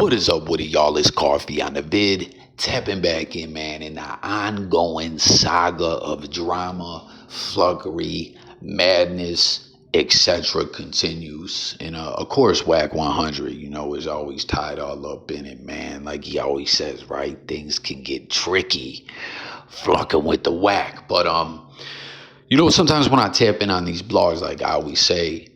What is up with it, y'all? It's Coffee on the vid. Tapping back in, man, in the ongoing saga of drama, fluggery, madness, etc. continues. And of course, Wack100, is always tied all up in it, man. Like he always says, right? Things can get tricky, flucking with the whack. But sometimes when I tap in on these blogs, like I always say,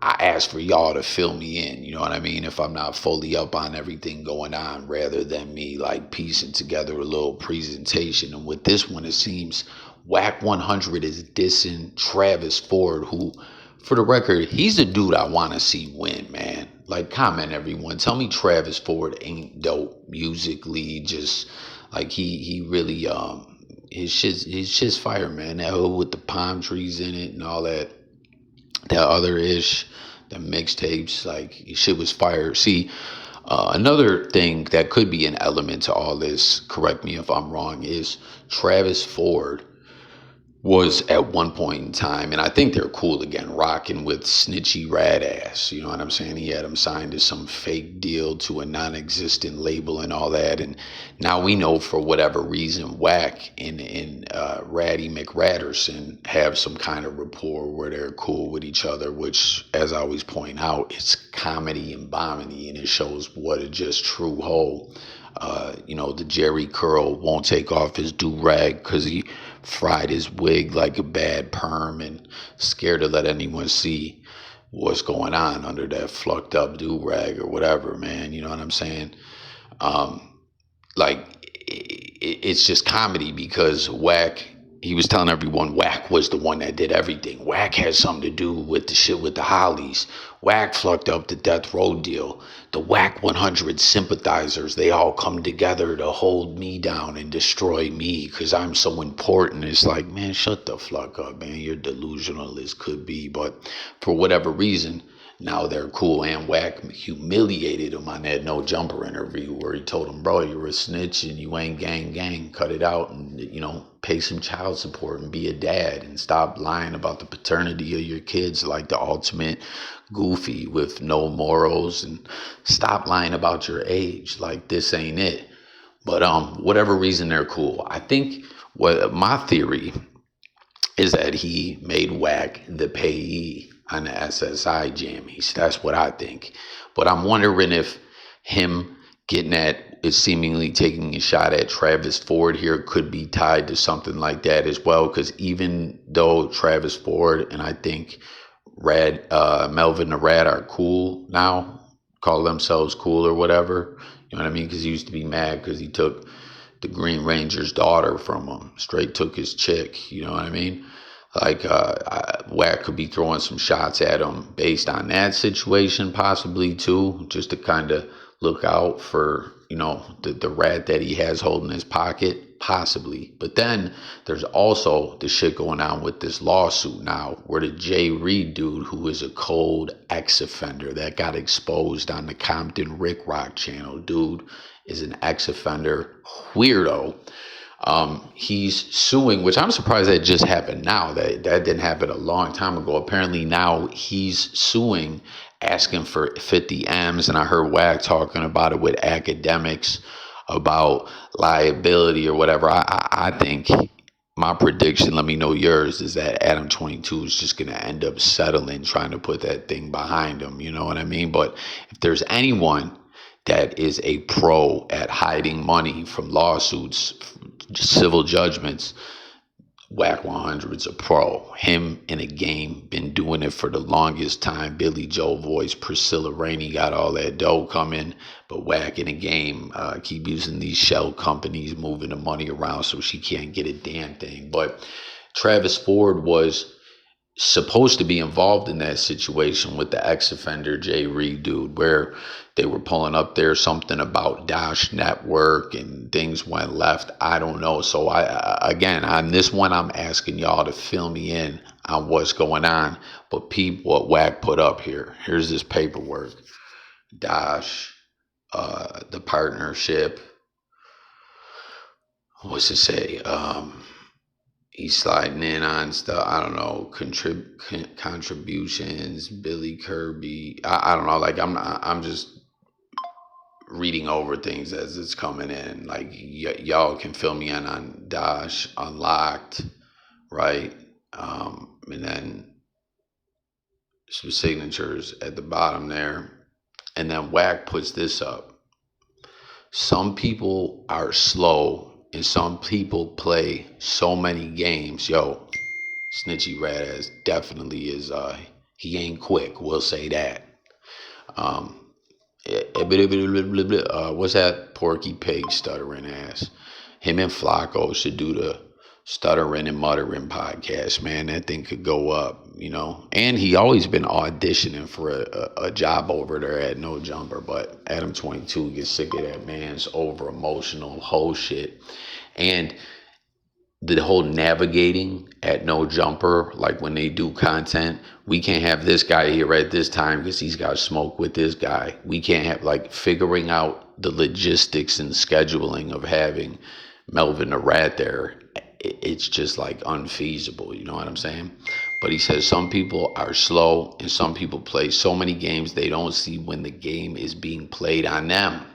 I ask for y'all to fill me in, you know what I mean? If I'm not fully up on everything going on, rather than me like piecing together a little presentation. And with this one, it seems Wack100 is dissing Travis Ford, who, for the record, he's the dude I want to see win, man. Like, comment everyone. Tell me Travis Ford ain't dope musically. Just like he really his shit's fire, man. That hood with the palm trees in it and all that. That other ish, the mixtapes, like shit was fire. See, another thing that could be an element to all this, correct me if I'm wrong, is Travis Ford was at one point in time, and I think they're cool again, rocking with Snitchy Radass. You know what I'm saying? He had him signed to some fake deal to a non-existent label and all that. And now we know for whatever reason, Wack and Ratty McRatterson have some kind of rapport where they're cool with each other, which, as I always point out, it's comedy and bombity, and it shows what a just true whole. The Jerry Curl won't take off his do-rag because he fried his wig like a bad perm and scared to let anyone see what's going on under that flucked up do-rag or whatever, man. You know what I'm saying? It's just comedy because Wack, he was telling everyone Wack was the one that did everything. Wack had something to do with the shit with the Hollies. Wack flucked up the Death Row deal. The Wack100 sympathizers, they all come together to hold me down and destroy me because I'm so important. It's like, man, shut the fuck up, man. You're delusional as could be. But for whatever reason, now they're cool. And Wack humiliated him on that No Jumper interview where he told him, bro, you're a snitch and you ain't gang. Cut it out and, pay some child support and be a dad and stop lying about the paternity of your kids like the ultimate goofy with no morals, and stop lying about your age. Like, this ain't it. But whatever reason, they're cool. I think what my theory is that he made Wack the payee on the SSI jammies. That's what I think. But I'm wondering if him getting at is seemingly taking a shot at Travis Ford here could be tied to something like that as well. Because even though Travis Ford and I think Melvin the Rat are cool now, call themselves cool or whatever, you know what I mean? Because he used to be mad because he took the Green Ranger's daughter from him, straight took his chick, you know what I mean? Like, Wack could be throwing some shots at him based on that situation, possibly too, just to kind of look out for, the rat that he has holding his pocket, possibly. But then there's also the shit going on with this lawsuit now, where the Jay Reed dude, who is a cold ex-offender that got exposed on the Compton Rick Rock channel, dude is an ex-offender weirdo. He's suing, which I'm surprised that just happened now. That didn't happen a long time ago. Apparently now he's suing, asking for 50 M's. And I heard Wack talking about it with academics about liability or whatever. I think my prediction, let me know yours, is that Adam 22 is just going to end up settling, trying to put that thing behind him. You know what I mean? But if there's anyone that is a pro at hiding money from lawsuits, civil judgments, Wack100's a pro. Him in a game, been doing it for the longest time. Billy Joe voice, Priscilla Rainey got all that dough coming, but Wack in a game, keep using these shell companies, moving the money around so she can't get a damn thing. But Travis Ford was supposed to be involved in that situation with the ex-offender Jay Reed dude, where they were pulling up there something about Dash Network and things went left. I don't know. So again, on this one, I'm asking y'all to fill me in on what's going on. But peep what Wack put up here. Here's this paperwork. Dash, the partnership. What's it say? He's sliding in on stuff. I don't know, contributions, Billy Kirby. I don't know. Like, I'm just reading over things as it's coming in. Like y'all can fill me in on Dash Unlocked, right? And then some signatures at the bottom there. And then Wack puts this up. Some people are slow and some people play so many games. Yo, Snitchy Rat ass definitely is, he ain't quick, we'll say that. What's that Porky Pig stuttering ass? Him and Flacco should do the stuttering and muttering podcast, man. That thing could go up, you know. And he always been auditioning for a job over there at No Jumper, but Adam 22 gets sick of that man's over emotional whole shit. And the whole navigating at No Jumper, like when they do content, we can't have this guy here at this time because he's got smoke with this guy. We can't have, like, figuring out the logistics and scheduling of having Melvin the Rat there. It's just like unfeasible, you know what I'm saying? But he says some people are slow and some people play so many games they don't see when the game is being played on them.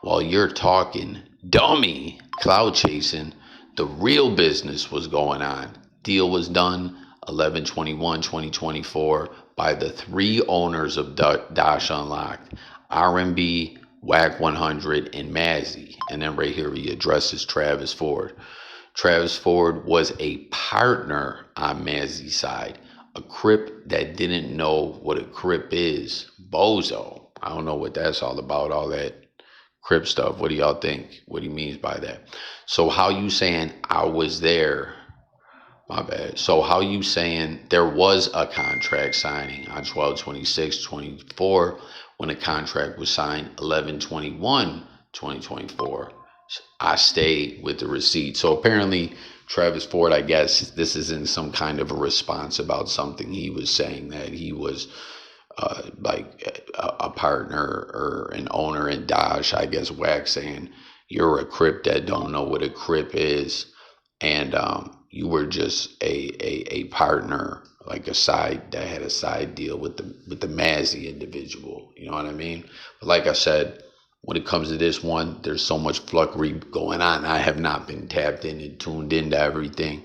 While you're talking dummy cloud chasing, the real business was going on. Deal was done 11/21/2024 by the three owners of Dash Unlocked, R&B, Wack100, and Mazzy. And then right here he addresses Travis Ford. Travis Ford was a partner on Mazzy's side, a crip that didn't know what a crip is. Bozo. I don't know what that's all about, all that crip stuff. What do y'all think? What he means by that? So how you saying I was there? My bad. So how you saying there was a contract signing on 12/26/24 when a contract was signed 11/21/2024? I stayed with the receipt. So apparently Travis Ford, I guess this is in some kind of a response about something he was saying, that he was like a partner or an owner in Dash. I guess Wack saying you're a crip that don't know what a crip is, and you were just a partner, like a side that had a side deal with the Mazzy individual. You know what I mean? But like I said, when it comes to this one, there's so much flux going on. I have not been tapped in and tuned into everything.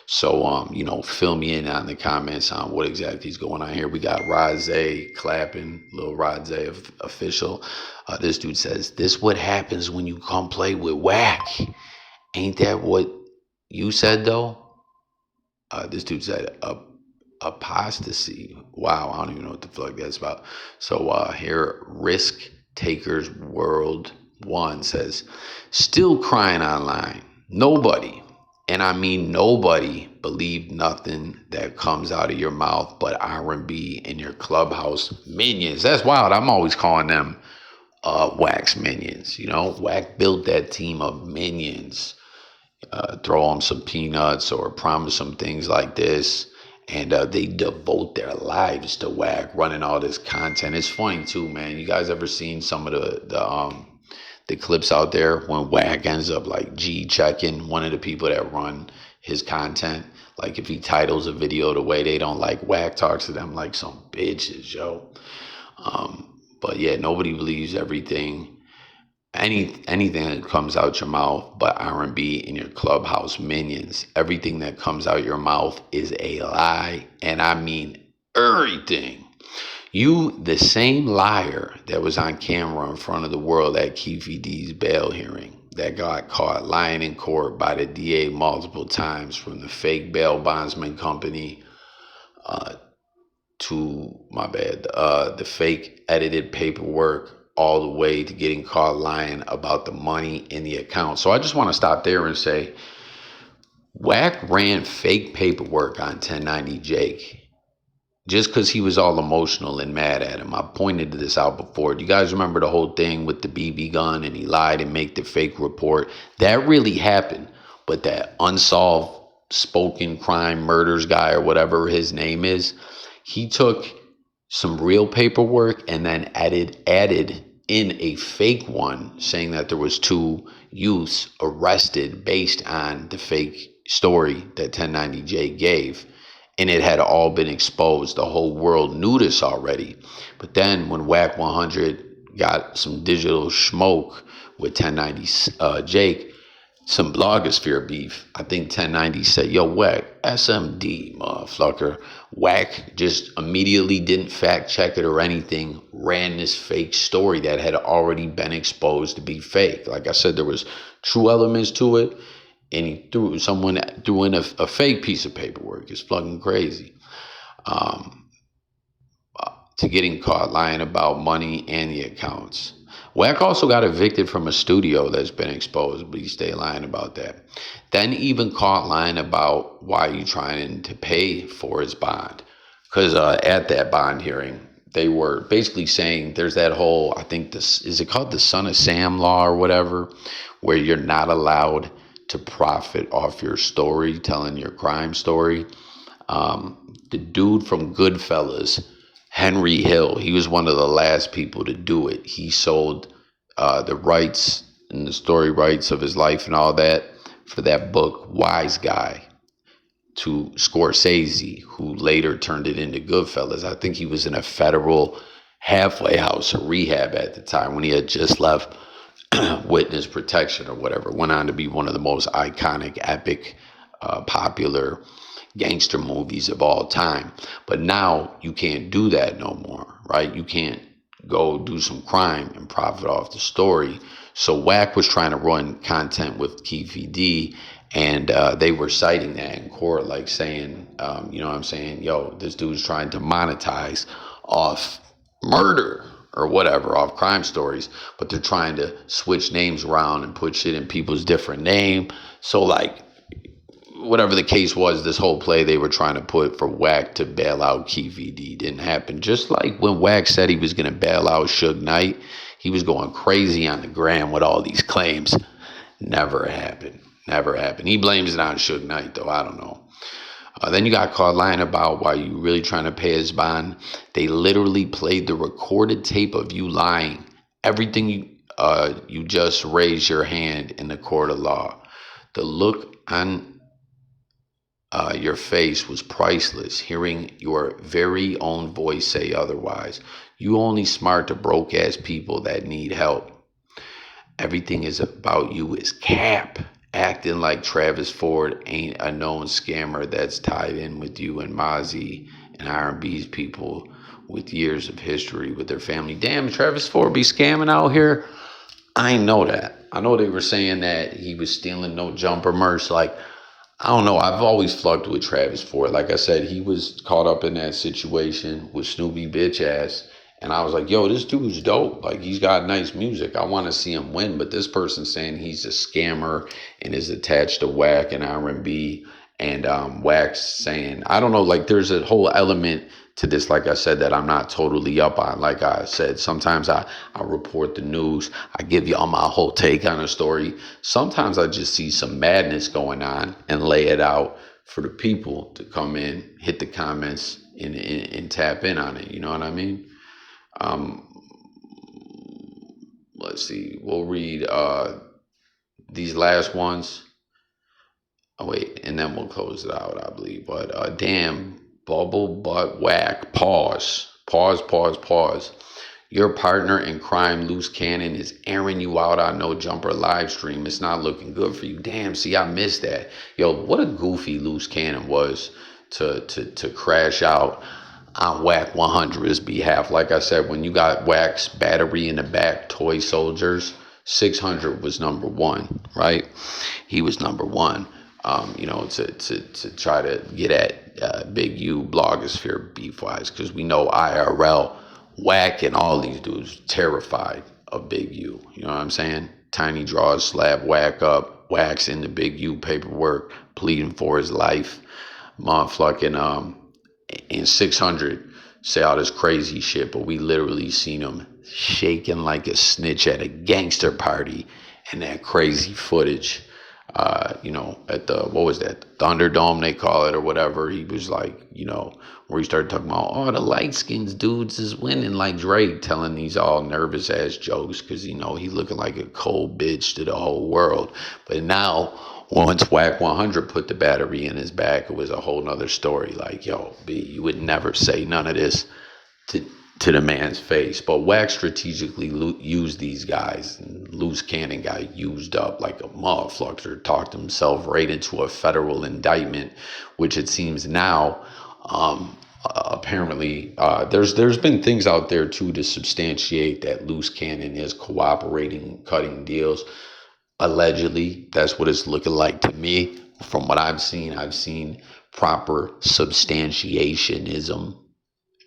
So, you know, fill me in on the comments on what exactly is going on here. We got Rozay clapping, little Rozay official. This dude says, this what happens when you come play with Wack. Ain't that what you said, though? This dude said, apostasy. Wow, I don't even know what the fuck that's about. So here, Risk Takers World 1 says, still crying online. Nobody, and I mean nobody, believed nothing that comes out of your mouth but R&B and your clubhouse minions. That's wild. I'm always calling them Wack's minions. You know, Wack built that team of minions. Throw them some peanuts or promise them things like this, and they devote their lives to Wack running all this content. It's funny too, man. You guys ever seen some of the clips out there when Wack ends up like checking one of the people that run his content? Like if he titles a video the way they don't like, Wack talks to them like some bitches, yo. But yeah, nobody believes everything. Anything that comes out your mouth but R&B and your clubhouse minions. Everything that comes out your mouth is a lie, and I mean everything. You, the same liar that was on camera in front of the world at Keefe D's bail hearing, that got caught lying in court by the DA multiple times, from the fake bail bondsman company to, the fake edited paperwork, all the way to getting caught lying about the money in the account. So I just want to stop there and say, Wack ran fake paperwork on 1090 Jake just because he was all emotional and mad at him. I pointed this out before. Do you guys remember the whole thing with the BB gun and he lied and made the fake report? That really happened. But that unsolved spoken crime murders guy, or whatever his name is, he took some real paperwork and then added in a fake one saying that there was 2 youths arrested based on the fake story that 1090J gave. And it had all been exposed. The whole world knew this already. But then when Wack100 got some digital smoke with 1090 Jake, some blogosphere beef. I think 1090 said, yo, Wack, SMD, motherfucker. Wack just immediately didn't fact check it or anything, ran this fake story that had already been exposed to be fake. Like I said, there was true elements to it, and someone threw in a fake piece of paperwork. It's fucking crazy. To getting caught lying about money and the accounts. Wack also got evicted from a studio that's been exposed, but he stayed lying about that. Then even caught lying about why you trying to pay for his bond. Because at that bond hearing, they were basically saying there's that whole, I think this, is it called the Son of Sam law or whatever, where you're not allowed to profit off your story, telling your crime story. The dude from Goodfellas, Henry Hill, he was one of the last people to do it. He sold the rights and the story rights of his life and all that for that book, Wise Guy, to Scorsese, who later turned it into Goodfellas. I think he was in a federal halfway house or rehab at the time when he had just left witness protection or whatever. Went on to be one of the most iconic, epic, popular gangster movies of all time. But now you can't do that no more, right? You can't go do some crime and profit off the story. So Wack was trying to run content with Keefy D, and they were citing that in court, like saying, you know what I'm saying? Yo, this dude's trying to monetize off murder or whatever, off crime stories, but they're trying to switch names around and put shit in people's different name. So like, whatever the case was, this whole play they were trying to put for Wack to bail out Keefy D didn't happen. Just like when Wack said he was going to bail out Suge Knight, he was going crazy on the gram with all these claims. Never happened. Never happened. He blames it on Suge Knight, though. I don't know. Then you got caught lying about why you really trying to pay his bond. They literally played the recorded tape of you lying. Everything you just raised your hand in the court of law. The look on your face was priceless, hearing your very own voice say otherwise. You only smart to broke ass people that need help. Everything is about you is cap. Acting like Travis Ford ain't a known scammer that's tied in with you and Mozzie and R&B's people with years of history with their family. Damn, Travis Ford be scamming out here? I ain't know that. I know they were saying that he was stealing No Jumper merch. Like, I don't know. I've always flunked with Travis Ford. Like I said, he was caught up in that situation with Snoopy bitch ass. And I was like, yo, this dude's dope. Like, he's got nice music. I want to see him win. But this person's saying he's a scammer and is attached to Wack and R&B. And Wack's saying, I don't know, like there's a whole element to this, like I said, that I'm not totally up on. Like I said, sometimes I report the news. I give y'all my whole take on a story. Sometimes I just see some madness going on and lay it out for the people to come in, hit the comments, and tap in on it. You know what I mean? Let's see. We'll read these last ones. Oh, wait, and then we'll close it out, I believe. But damn, bubble butt Wack. Pause. Your partner in crime, Luce Cannon, is airing you out on No Jumper live stream. It's not looking good for you. Damn, see, I missed that. Yo, what a goofy Luce Cannon was to crash out on Wack100's behalf. Like I said, when you got Wack's battery in the back, Toy Soldiers, 600 was number one, right? He was number one. You know, to try to get at Big U blogosphere beef-wise, because we know IRL, Wack, and all these dudes terrified of Big U. You know what I'm saying? Tiny Draws slap Wack up, Wack's in the Big U paperwork, pleading for his life. Motherfucking in 600 say all this crazy shit, but we literally seen him shaking like a snitch at a gangster party and that crazy footage. You know, at the, what was that, Thunderdome, they call it, or whatever. He was like, you know, where he started talking about, oh, the light-skinned dudes is winning, like Drake, telling these all nervous-ass jokes because, you know, he looking like a cold bitch to the whole world. But now, once Wack100 put the battery in his back, it was a whole nother story. Like, yo, B, you would never say none of this to to the man's face. But Wack strategically used these guys. And Luce Cannon got used up like a motherfucker, talked himself right into a federal indictment, which it seems now, apparently, there's been things out there too to substantiate that Luce Cannon is cooperating, cutting deals. Allegedly, that's what it's looking like to me. From what I've seen proper substantiationism.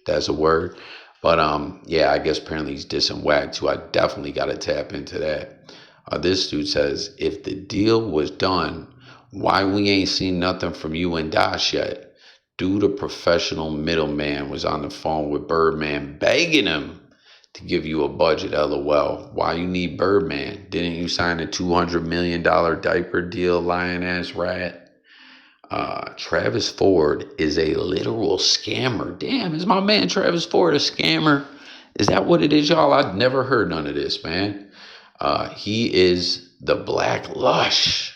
That's a word. But yeah, I guess apparently he's dissing Wack too. I definitely got to tap into that. This dude says, if the deal was done, why we ain't seen nothing from you and Dash yet? Dude, a professional middleman was on the phone with Birdman begging him to give you a budget, LOL. Why you need Birdman? Didn't you sign a $200 million diaper deal, lying ass rat? Travis Ford is a literal scammer. Damn, is my man Travis Ford a scammer? Is that what it is, y'all? I've never heard none of this, man. He is the Black Lush.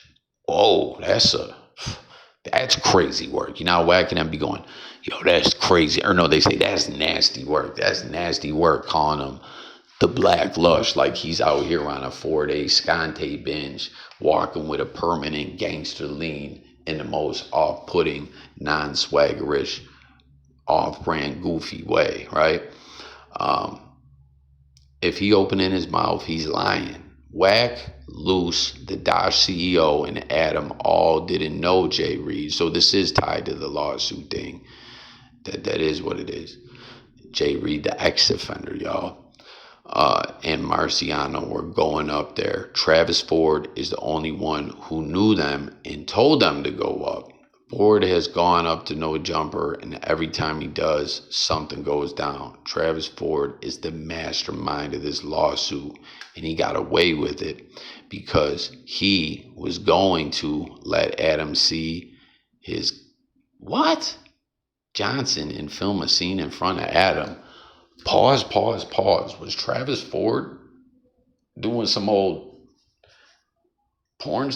Oh, that's crazy work. You know, Wack and them be going, yo, that's crazy. Or no, they say that's nasty work. That's nasty work, calling him the Black Lush, like he's out here on a 4-day Scante binge, walking with a permanent gangster lean in the most off-putting, non-swaggerish, off-brand, goofy way, right? If he opening his mouth, he's lying. Wack, Luce, the Dash CEO, and Adam all didn't know Jay Reed, so this is tied to the lawsuit thing. That is what it is. Jay Reed, the ex-offender, y'all. And Marciano were going up there. Travis Ford is the only one who knew them and told them to go up. Ford has gone up to no jumper, and every time he does, something goes down. Travis Ford is the mastermind of this lawsuit, and he got away with it because he was going to let Adam see his Johnson and film a scene in front of Adam. Pause. Was Travis Ford doing some old porn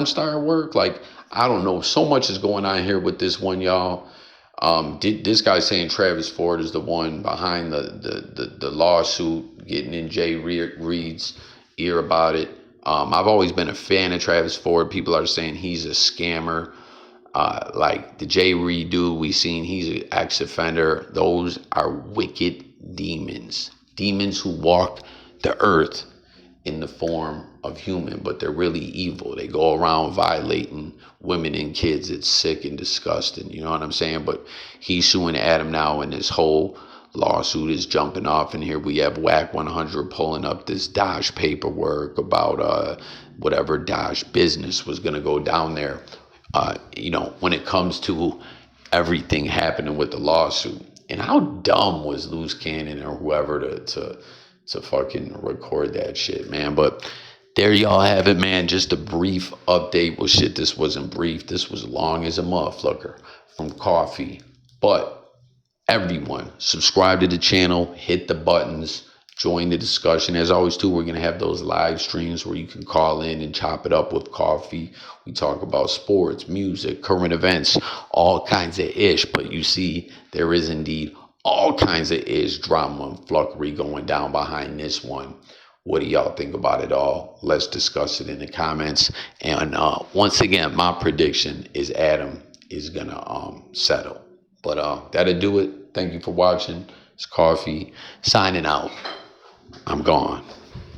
star work? Like, I don't know. So much is going on here with this one, y'all. This guy saying Travis Ford is the one behind the lawsuit, getting in Jay Reed's ear about it. I've always been a fan of Travis Ford. People are saying he's a scammer. Like the Jay Reed dude we seen, he's an ex-offender. Those are wicked demons who walk the earth in the form of human, but they're really evil. They go around violating women and kids. It's sick and disgusting, you know what I'm saying? But he's suing Adam now, and this whole lawsuit is jumping off, and here we have Wack100 pulling up this Dash paperwork about whatever Dash business was going to go down there. When it comes to everything happening with the lawsuit. And how dumb was Luce Cannon or whoever to fucking record that shit, man. But there y'all have it, man. Just a brief update. Well, shit, this wasn't brief. This was long as a motherfucker from Coffee. But everyone, subscribe to the channel, hit the buttons, join the discussion. As always, too, we're going to have those live streams where you can call in and chop it up with Coffee. We talk about sports, music, current events, all kinds of ish. But you see, there is indeed all kinds of ish, drama, and fluffery going down behind this one. What do y'all think about it all? Let's discuss it in the comments. And once again, my prediction is Adam is going to settle. But that'll do it. Thank you for watching. It's Coffee signing out. I'm gone.